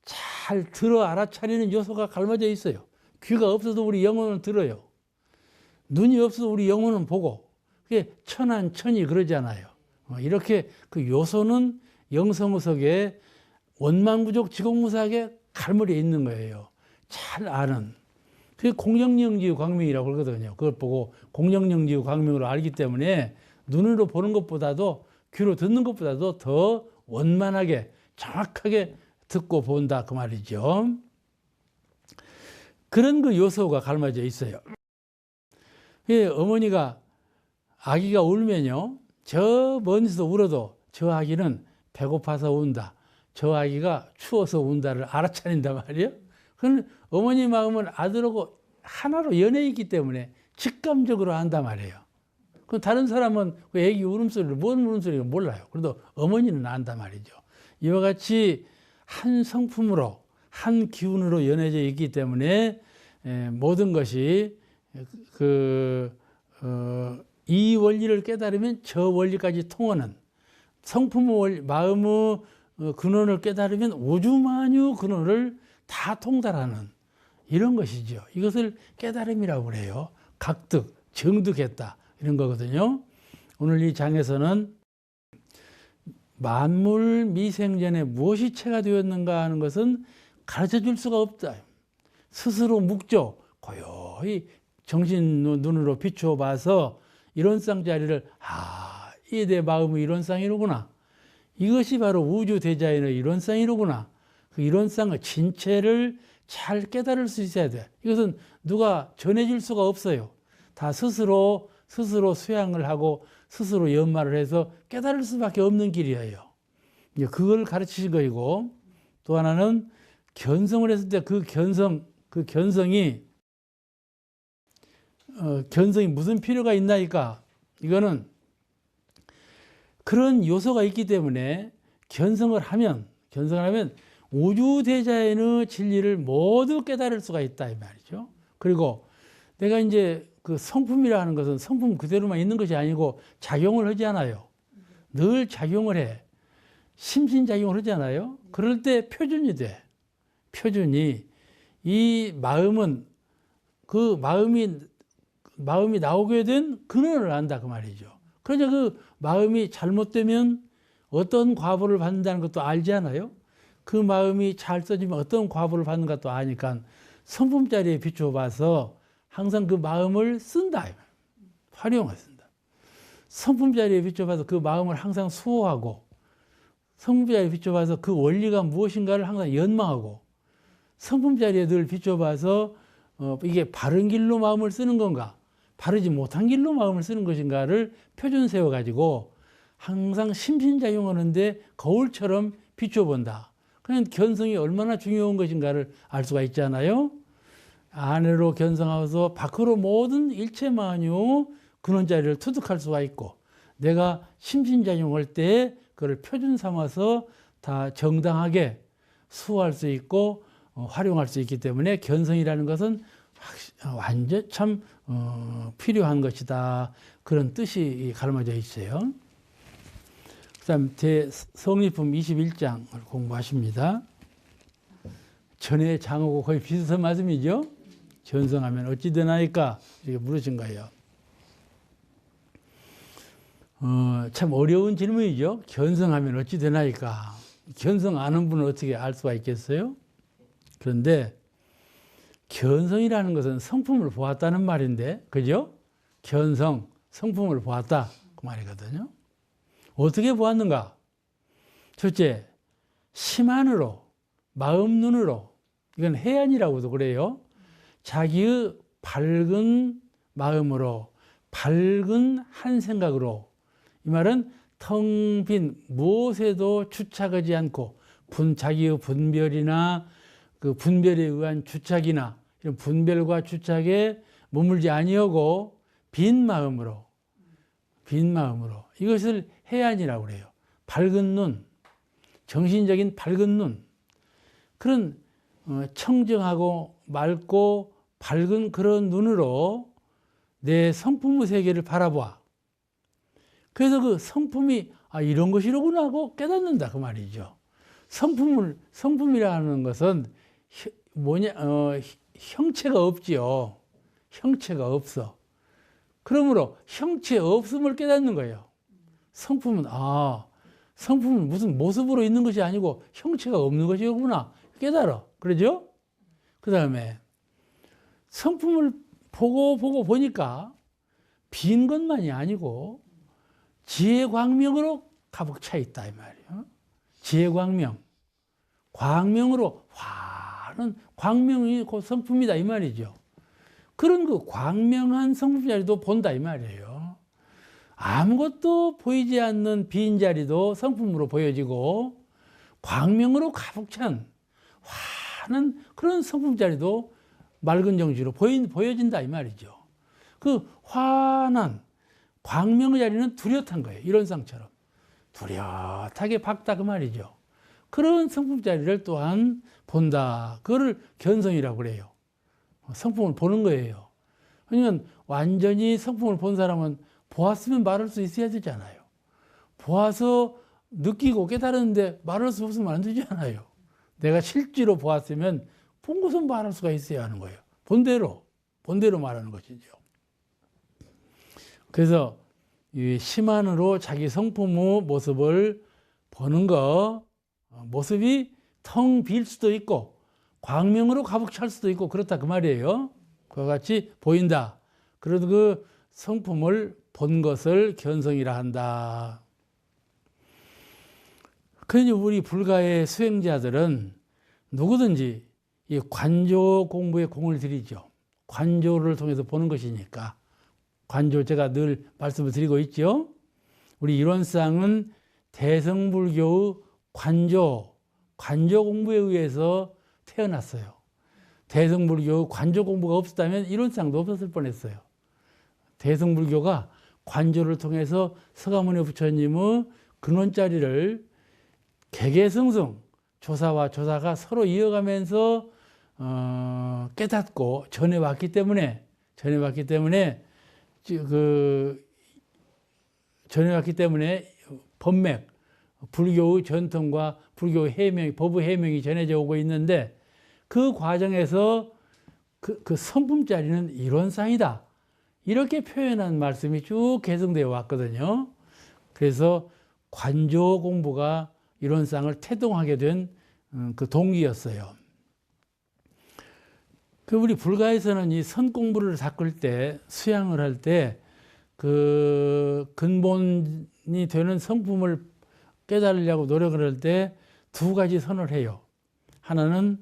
잘 들어 알아차리는 요소가 갈라져 있어요. 귀가 없어도 우리 영혼은 들어요. 눈이 없어도 우리 영혼은 보고. 그게 천안천이 그러잖아요. 이렇게 그 요소는 영성의 세계에 원만부족 지공무사하게 갈무리에 있는 거예요. 잘 아는. 그게 공정영지의 광명이라고 그러거든요. 그걸 보고 공정영지의 광명으로 알기 때문에 눈으로 보는 것보다도 귀로 듣는 것보다도 더 원만하게 정확하게 듣고 본다 그 말이죠. 그런 그 요소가 갈라져 있어요. 어머니가 아기가 울면요, 저 먼지서 울어도 저 아기는 배고파서 운다, 저 아기가 추워서 운다를 알아차린단 말이에요. 그건 어머니 마음은 아들하고 하나로 연해 있기 때문에 직감적으로 안단 말이에요. 그럼 다른 사람은 그 애기 울음소리를, 뭔 울음소리가 몰라요. 그래도 어머니는 안단 말이죠. 이와 같이 한 성품으로, 한 기운으로 연해져 있기 때문에 모든 것이 이 원리를 깨달으면 저 원리까지 통하는, 성품의 원리, 마음의 근원을 깨달으면 우주만유 근원을 다 통달하는 이런 것이죠. 이것을 깨달음이라고 그래요. 각득, 정득했다 이런 거거든요. 오늘 이 장에서는 만물 미생전에 무엇이 체가 되었는가 하는 것은 가르쳐 줄 수가 없다. 스스로 묵조, 고요히 정신 눈으로 비추어 봐서 이론상 자리를, 이 내 마음의 이론상이로구나. 이것이 바로 우주 대자연의 이론상이로구나. 그 이론상의 진체를 잘 깨달을 수 있어야 돼. 이것은 누가 전해줄 수가 없어요. 다 스스로 수양을 하고 스스로 연마를 해서 깨달을 수밖에 없는 길이에요. 그걸 가르치신 거이고, 또 하나는 견성을 했을 때 그 견성이 무슨 필요가 있나이까? 이거는 그런 요소가 있기 때문에 견성을 하면 우주대자연의 진리를 모두 깨달을 수가 있다 이 말이죠. 그리고 내가 이제 그 성품이라는 것은 성품 그대로만 있는 것이 아니고 작용을 하지 않아요. 늘 작용을 해. 심신작용을 하잖아요. 그럴 때 표준이 돼. 표준이, 이 마음은 그 마음이 나오게 된 근원을 안다 그 말이죠. 그러니까 그 마음이 잘못되면 어떤 과보를 받는다는 것도 알지 않아요? 그 마음이 잘 써지면 어떤 과보를 받는 것도 아니까 성품 자리에 비추어 봐서 항상 그 마음을 쓴다. 활용을 쓴다. 성품 자리에 비추어 봐서 그 마음을 항상 수호하고, 성품 자리에 비추어 봐서 그 원리가 무엇인가를 항상 연마하고, 성품 자리에 늘 비추어 봐서 이게 바른 길로 마음을 쓰는 건가, 바르지 못한 길로 마음을 쓰는 것인가를 표준 세워가지고 항상 심신작용하는데 거울처럼 비춰본다. 그냥 견성이 얼마나 중요한 것인가를 알 수가 있잖아요. 안으로 견성하고서 밖으로 모든 일체만유 근원자리를 투득할 수가 있고, 내가 심신작용할 때 그걸 표준 삼아서 다 정당하게 수호할 수 있고 활용할 수 있기 때문에 견성이라는 것은 완전 참 필요한 것이다. 그런 뜻이 가르쳐져 있어요. 그 다음 성리품 21장을 공부하십니다. 전에 장하고 거의 비슷한 말씀이죠. 견성하면 어찌 되나이까 이렇게 물으신 거예요. 참 어려운 질문이죠. 견성하면 어찌 되나이까. 견성 아는 분은 어떻게 알 수가 있겠어요? 그런데 견성이라는 것은 성품을 보았다는 말인데, 그죠? 견성, 성품을 보았다 그 말이거든요. 어떻게 보았는가? 첫째, 심한으로, 마음 눈으로, 이건 해안이라고도 그래요. 자기의 밝은 마음으로, 밝은 한 생각으로, 이 말은 텅 빈 무엇에도 주착하지 않고 자기의 분별이나 그 분별에 의한 주착이나 이런 분별과 주착에 머물지 아니하고 빈 마음으로 이것을 해안이라고 그래요. 밝은 눈, 정신적인 밝은 눈, 그런 청정하고 맑고 밝은 그런 눈으로 내 성품의 세계를 바라봐. 그래서 그 성품이 이런 것이로구나 하고 깨닫는다 그 말이죠. 성품이라는 것은 형체가 없지요. 형체가 없어. 그러므로 형체 없음을 깨닫는 거예요. 성품은 무슨 모습으로 있는 것이 아니고 형체가 없는 것이구나 깨달아. 그러죠? 그 다음에 성품을 보고 보니까 빈 것만이 아니고 지혜 광명으로 가득 차 있다 이 말이에요. 지혜 광명으로 화는 광명이 곧 성품이다 이 말이죠. 그런 그 광명한 성품 자리도 본다 이 말이에요. 아무것도 보이지 않는 빈 자리도 성품으로 보여지고 광명으로 가득 찬 화는 그런 성품 자리도 맑은 정지로 보여진다 이 말이죠. 그 환한 광명의 자리는 뚜렷한 거예요. 이런 상처럼 뚜렷하게 밝다 그 말이죠. 그런 성품 자리를 또한 본다. 그거를 견성이라고 그래요. 성품을 보는 거예요. 그러면 완전히 성품을 본 사람은 보았으면 말할 수 있어야 되잖아요. 보아서 느끼고 깨달았는데 말할 수 없으면 안 되잖아요. 내가 실제로 보았으면 본 것은 말할 수가 있어야 하는 거예요. 본대로 말하는 것이죠. 그래서 이 심한으로 자기 성품의 모습을 보는 거, 모습이 텅 빌 수도 있고 광명으로 가득 찰 수도 있고 그렇다 그 말이에요. 그와 같이 보인다. 그래도 그 성품을 본 것을 견성이라 한다. 그러니 우리 불가의 수행자들은 누구든지 이 관조 공부에 공을 들이죠. 관조를 통해서 보는 것이니까. 관조 제가 늘 말씀을 드리고 있죠. 우리 일원상은 대성불교의 관조 공부에 의해서 태어났어요. 대성불교 관조 공부가 없었다면 일원상도 없었을 뻔했어요. 대성불교가 관조를 통해서 서가모니 부처님의 근원자리를 개개성성 조사와 조사가 서로 이어가면서 깨닫고 전해왔기 때문에 법맥, 불교의 전통과 불교의 해명, 법의 해명이 전해져 오고 있는데 그 과정에서 그 성품자리는 이론상이다. 이렇게 표현한 말씀이 쭉 개성되어 왔거든요. 그래서 관조 공부가 이론상을 태동하게 된 그 동기였어요. 그 우리 불가에서는 이 선 공부를 닦을 때, 수양을 할 때 그 근본이 되는 성품을 깨달으려고 노력을 할 때 두 가지 선을 해요. 하나는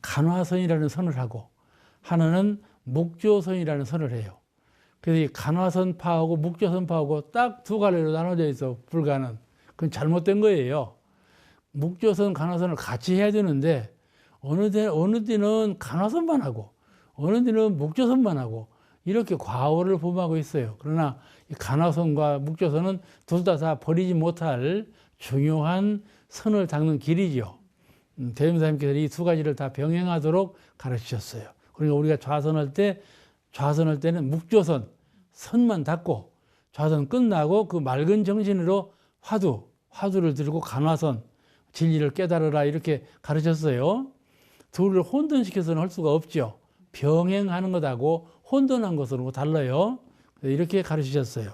간화선이라는 선을 하고 하나는 묵조선이라는 선을 해요. 그래서 이 간화선파하고 묵조선파하고 딱 두 갈래로 나눠져 있어. 불가는. 그건 잘못된 거예요. 묵조선, 간화선을 같이 해야 되는데 어느 때는 간화선만 하고 어느 때는 묵조선만 하고 이렇게 과오를 범하고 있어요. 그러나 이 간화선과 묵조선은 둘 다 버리지 못할 중요한 선을 닦는 길이죠. 대림사님께서 이 두 가지를 다 병행하도록 가르치셨어요. 그러니까 우리가 좌선할 때는 묵조선, 선만 닦고 좌선 끝나고 그 맑은 정신으로 화두를 들고 간화선, 진리를 깨달으라 이렇게 가르쳤어요. 둘을 혼돈시켜서는 할 수가 없죠. 병행하는 것하고 혼돈한 것으로 달라요. 이렇게 가르치셨어요.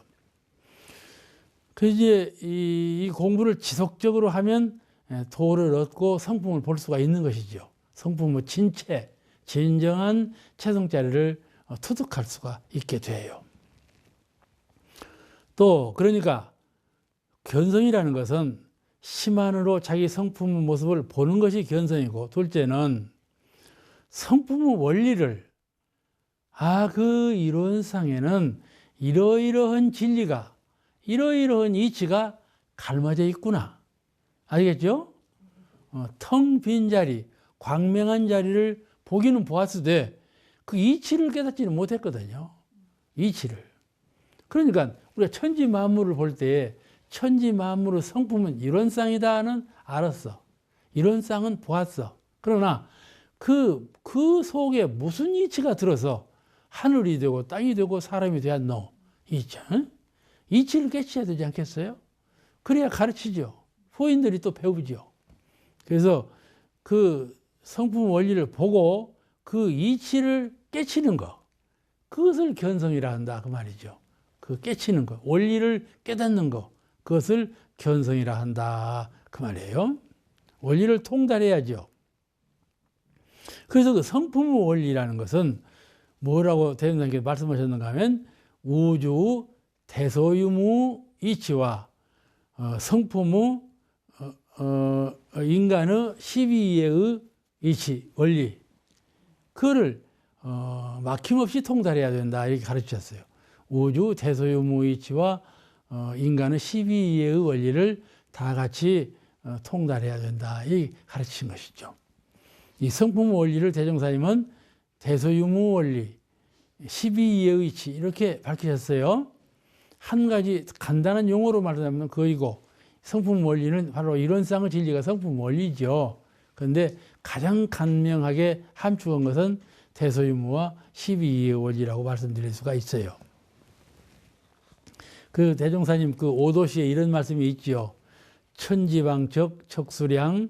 그래서 이제 이 공부를 지속적으로 하면 도를 얻고 성품을 볼 수가 있는 것이죠. 성품은 진체, 진정한 채성자리를 터득할 수가 있게 돼요. 또 그러니까 견성이라는 것은 심 안으로 자기 성품의 모습을 보는 것이 견성이고, 둘째는 성품의 원리를 그 이론상에는 이러이러한 진리가, 이러이러한 이치가 갈마져 있구나. 알겠죠? 텅 빈 자리, 광명한 자리를 보기는 보았으되 그 이치를 깨닫지는 못했거든요. 이치를. 그러니까 우리가 천지 만물을 볼 때 천지 만물의 성품은 이론상이다는 알았어. 이론상은 보았어. 그러나 그 속에 무슨 이치가 들어서 하늘이 되고 땅이 되고 사람이 되었노? 이치. 이치를 깨치해야 되지 않겠어요? 그래야 가르치죠. 후인들이 또 배우죠. 그래서 그 성품 원리를 보고 그 이치를 깨치는 거, 그것을 견성이라 한다 그 말이죠. 그 깨치는 거, 원리를 깨닫는 거, 그것을 견성이라 한다 그 말이에요. 원리를 통달해야죠. 그래서 그 성품의 원리라는 것은 뭐라고 대통령께서 말씀하셨는가 하면 우주 대소유무 이치와 성품의 인간의 12위의 이치, 원리, 그거를 막힘없이 통달해야 된다 이렇게 가르치셨어요. 우주 대소유무 이치와 인간의 12위의 원리를 다 같이 통달해야 된다 이 가르치신 것이죠. 이 성품 원리를 대종사님은 대소유무 원리, 12위의 이치 이렇게 밝히셨어요. 한 가지 간단한 용어로 말하자면 그이고, 성품 원리는 바로 이론상의 진리가 성품 원리죠. 그런데 가장 간명하게 함축한 것은 대소유무와 12위의 원리라고 말씀드릴 수가 있어요. 그 대종사님 그 오도시에 이런 말씀이 있지요. 천지방적 척수량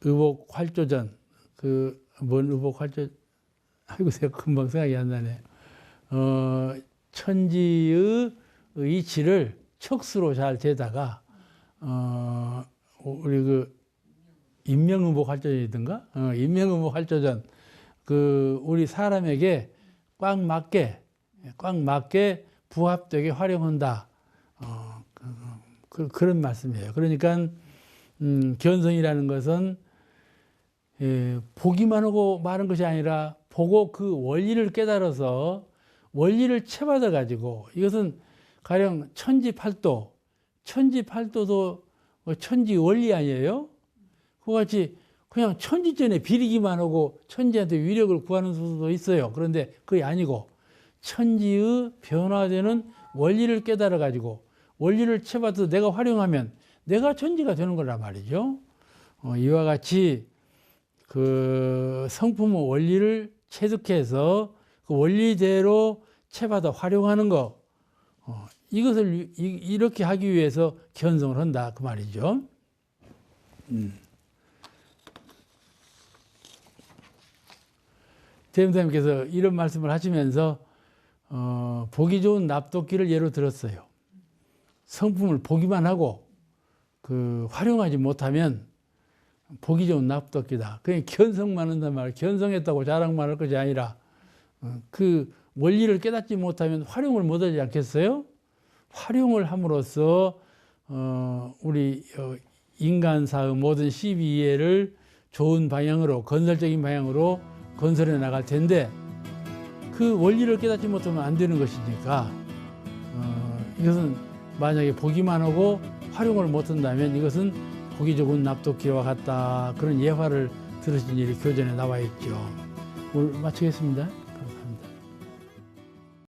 의복활조전, 뭔 의복활조, 아이고 제가 금방 생각이 안 나네. 천지의 이치를 척수로 잘 재다가 우리 그 인명의복활조전이든가 인명의복활조전, 그 우리 사람에게 꽉 맞게 부합되게 활용한다. 그런 말씀이에요. 그러니까 견성이라는 것은 보기만 하고 마는 것이 아니라 보고 그 원리를 깨달아서 원리를 채받아 가지고, 이것은 가령 천지팔도, 천지팔도도 천지 원리 아니에요? 그와 같이 그냥 천지전에 비리기만 하고 천지한테 위력을 구하는 수도 있어요. 그런데 그게 아니고 천지의 변화되는 원리를 깨달아 가지고 원리를 채받아서 내가 활용하면 내가 천지가 되는 거란 말이죠. 이와 같이 그 성품의 원리를 체득해서 그 원리대로 채받아 활용하는 거, 이것을 이렇게 하기 위해서 견성을 한다 그 말이죠. 대임사님께서 이런 말씀을 하시면서 보기 좋은 납독기를 예로 들었어요. 성품을 보기만 하고 활용하지 못하면 보기 좋은 납독기다. 그냥 견성만 한단 말이에요. 견성했다고 자랑만 할 것이 아니라 그 원리를 깨닫지 못하면 활용을 못하지 않겠어요? 활용을 함으로써 우리 인간사의 모든 12이해를 좋은 방향으로, 건설적인 방향으로 건설해 나갈 텐데, 그 원리를 깨닫지 못하면 안 되는 것이니까 이것은 만약에 보기만 하고 활용을 못한다면 이것은 보기 좋은 납독기와 같다, 그런 예화를 들으신 일이 교전에 나와 있죠. 오늘 마치겠습니다.